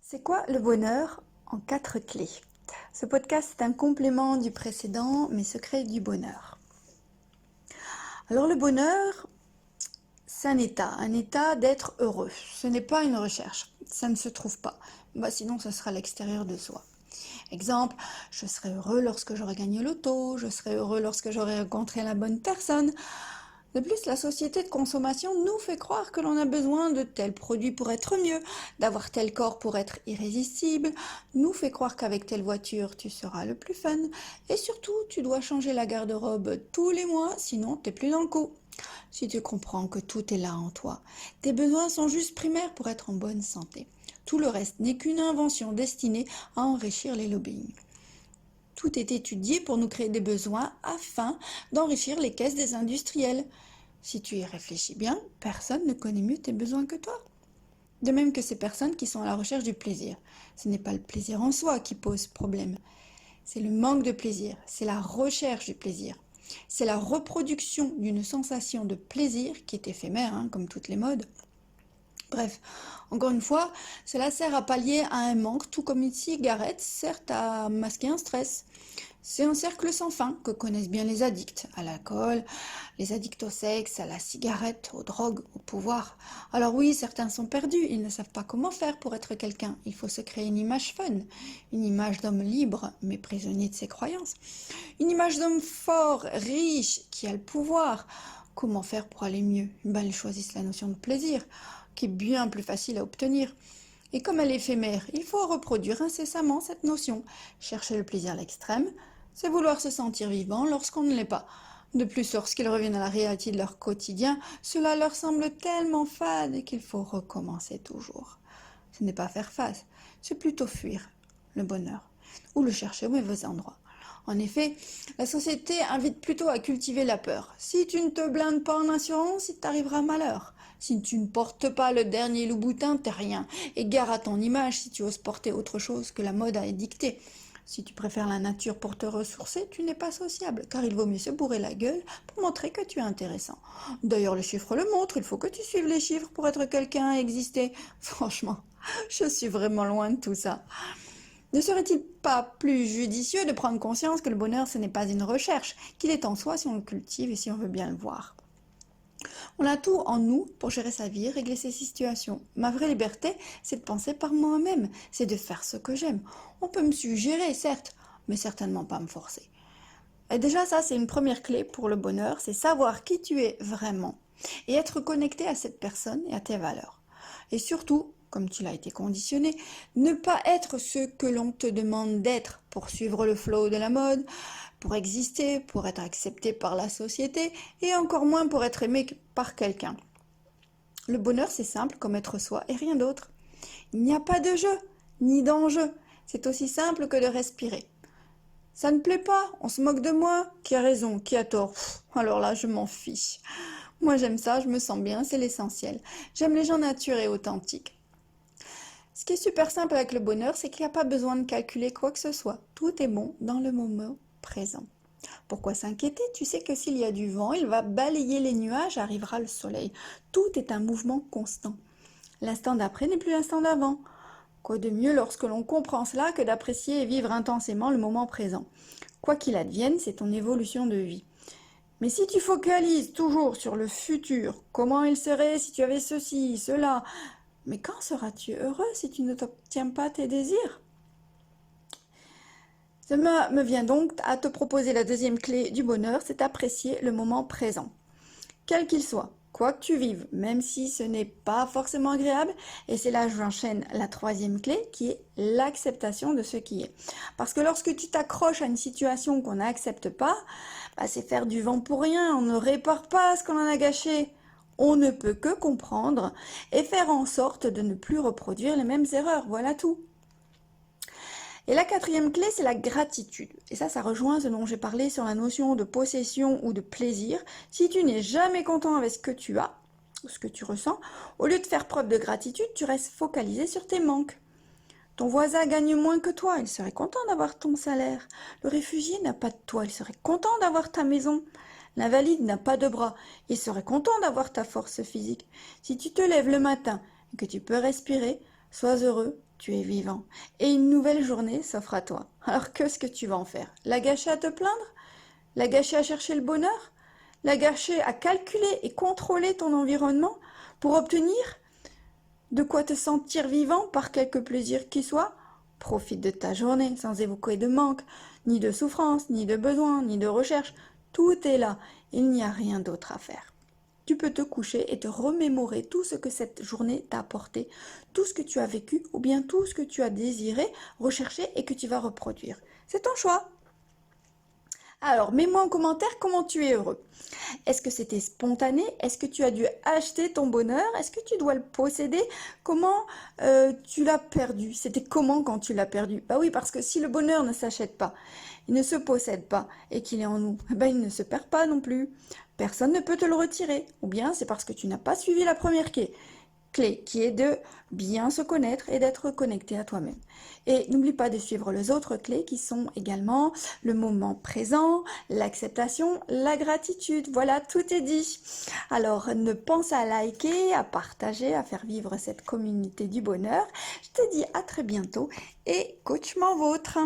C'est quoi le bonheur en 4 clés? Ce podcast est un complément du précédent, mes secrets du bonheur. Alors le bonheur, c'est un état d'être heureux. Ce n'est pas une recherche, ça ne se trouve pas. Sinon, ce sera à l'extérieur de soi. Exemple, je serai heureux lorsque j'aurai gagné l'auto, je serai heureux lorsque j'aurai rencontré la bonne personne. De plus, la société de consommation nous fait croire que l'on a besoin de tel produit pour être mieux, d'avoir tel corps pour être irrésistible, nous fait croire qu'avec telle voiture tu seras le plus fun, et surtout tu dois changer la garde-robe tous les mois, sinon t'es plus dans le coup. Si tu comprends que tout est là en toi, tes besoins sont juste primaires pour être en bonne santé. Tout le reste n'est qu'une invention destinée à enrichir les lobbying. Tout est étudié pour nous créer des besoins afin d'enrichir les caisses des industriels. Si tu y réfléchis bien, personne ne connaît mieux tes besoins que toi. De même que ces personnes qui sont à la recherche du plaisir. Ce n'est pas le plaisir en soi qui pose problème. C'est le manque de plaisir, c'est la recherche du plaisir. C'est la reproduction d'une sensation de plaisir qui est éphémère, comme toutes les modes. Bref, encore une fois, cela sert à pallier à un manque, tout comme une cigarette sert à masquer un stress. C'est un cercle sans fin que connaissent bien les addicts à l'alcool, les addicts au sexe, à la cigarette, aux drogues, au pouvoir. Alors oui, certains sont perdus, ils ne savent pas comment faire pour être quelqu'un. Il faut se créer une image fun, une image d'homme libre, mais prisonnier de ses croyances. Une image d'homme fort, riche, qui a le pouvoir. Comment faire pour aller mieux? Ils choisissent la notion de plaisir, qui est bien plus facile à obtenir. Et comme elle est éphémère, il faut reproduire incessamment cette notion. Chercher le plaisir à l'extrême, c'est vouloir se sentir vivant lorsqu'on ne l'est pas. De plus, lorsqu'ils reviennent à la réalité de leur quotidien, cela leur semble tellement fade qu'il faut recommencer toujours. Ce n'est pas faire face, c'est plutôt fuir le bonheur, ou le chercher au mauvais endroit. En effet, la société invite plutôt à cultiver la peur. Si tu ne te blindes pas en assurance, il t'arrivera malheur. Si tu ne portes pas le dernier Louboutin, t'es rien. Et gare à ton image si tu oses porter autre chose que la mode a édicté. Si tu préfères la nature pour te ressourcer, tu n'es pas sociable, car il vaut mieux se bourrer la gueule pour montrer que tu es intéressant. D'ailleurs, les chiffres le montrent, il faut que tu suives les chiffres pour être quelqu'un et exister. Franchement, je suis vraiment loin de tout ça. Ne serait-il pas plus judicieux de prendre conscience que le bonheur, ce n'est pas une recherche, qu'il est en soi si on le cultive et si on veut bien le voir? On a tout en nous pour gérer sa vie, régler ses situations. Ma vraie liberté, c'est de penser par moi-même, c'est de faire ce que j'aime. On peut me suggérer, certes, mais certainement pas me forcer. Et déjà, ça, c'est une première clé pour le bonheur, c'est savoir qui tu es vraiment et être connecté à cette personne et à tes valeurs. Et surtout, comme tu l'as été conditionné, ne pas être ce que l'on te demande d'être pour suivre le flow de la mode, pour exister, pour être accepté par la société et encore moins pour être aimé par quelqu'un. Le bonheur, c'est simple comme être soi et rien d'autre. Il n'y a pas de jeu, ni d'enjeu. C'est aussi simple que de respirer. Ça ne plaît pas, on se moque de moi. Qui a raison, qui a tort? Alors là, je m'en fiche. Moi, j'aime ça, je me sens bien, c'est l'essentiel. J'aime les gens naturels et authentiques. Ce qui est super simple avec le bonheur, c'est qu'il n'y a pas besoin de calculer quoi que ce soit. Tout est bon dans le moment présent. Pourquoi s'inquiéter? Tu sais que s'il y a du vent, il va balayer les nuages, arrivera le soleil. Tout est un mouvement constant. L'instant d'après n'est plus l'instant d'avant. Quoi de mieux lorsque l'on comprend cela que d'apprécier et vivre intensément le moment présent? Quoi qu'il advienne, c'est ton évolution de vie. Mais si tu focalises toujours sur le futur, comment il serait si tu avais ceci, cela, mais quand seras-tu heureux si tu ne t'obtiens pas tes désirs? Ça me vient donc à te proposer la deuxième clé du bonheur, c'est apprécier le moment présent. Quel qu'il soit, quoi que tu vives, même si ce n'est pas forcément agréable, et c'est là que j'enchaîne la troisième clé qui est l'acceptation de ce qui est. Parce que lorsque tu t'accroches à une situation qu'on n'accepte pas, c'est faire du vent pour rien, on ne répare pas ce qu'on en a gâché. On ne peut que comprendre et faire en sorte de ne plus reproduire les mêmes erreurs, voilà tout. Et la quatrième clé, c'est la gratitude. Et ça rejoint ce dont j'ai parlé sur la notion de possession ou de plaisir. Si tu n'es jamais content avec ce que tu as, ou ce que tu ressens, au lieu de faire preuve de gratitude, tu restes focalisé sur tes manques. Ton voisin gagne moins que toi, il serait content d'avoir ton salaire. Le réfugié n'a pas de toit, il serait content d'avoir ta maison. L'invalide n'a pas de bras, il serait content d'avoir ta force physique. Si tu te lèves le matin et que tu peux respirer, sois heureux, tu es vivant et une nouvelle journée s'offre à toi. Alors qu'est-ce que tu vas en faire? La gâcher à te plaindre? La gâcher à chercher le bonheur? La gâcher à calculer et contrôler ton environnement pour obtenir de quoi te sentir vivant par quelque plaisir qui soit? Profite de ta journée sans évoquer de manque, ni de souffrance, ni de besoin, ni de recherche. Tout est là. Il n'y a rien d'autre à faire. Tu peux te coucher et te remémorer tout ce que cette journée t'a apporté, tout ce que tu as vécu ou bien tout ce que tu as désiré, recherché et que tu vas reproduire. C'est ton choix. Alors, mets-moi en commentaire comment tu es heureux. Est-ce que c'était spontané? Est-ce que tu as dû acheter ton bonheur? Est-ce que tu dois le posséder? Comment tu l'as perdu? C'était comment quand tu l'as perdu? Bah oui, parce que si le bonheur ne s'achète pas, il ne se possède pas et qu'il est en nous, ben il ne se perd pas non plus. Personne ne peut te le retirer. Ou bien c'est parce que tu n'as pas suivi la première clé qui est de bien se connaître et d'être connecté à toi-même. Et n'oublie pas de suivre les autres clés qui sont également le moment présent, l'acceptation, la gratitude. Voilà, tout est dit. Alors, ne pense à liker, à partager, à faire vivre cette communauté du bonheur. Je te dis à très bientôt et coach-moi vôtre.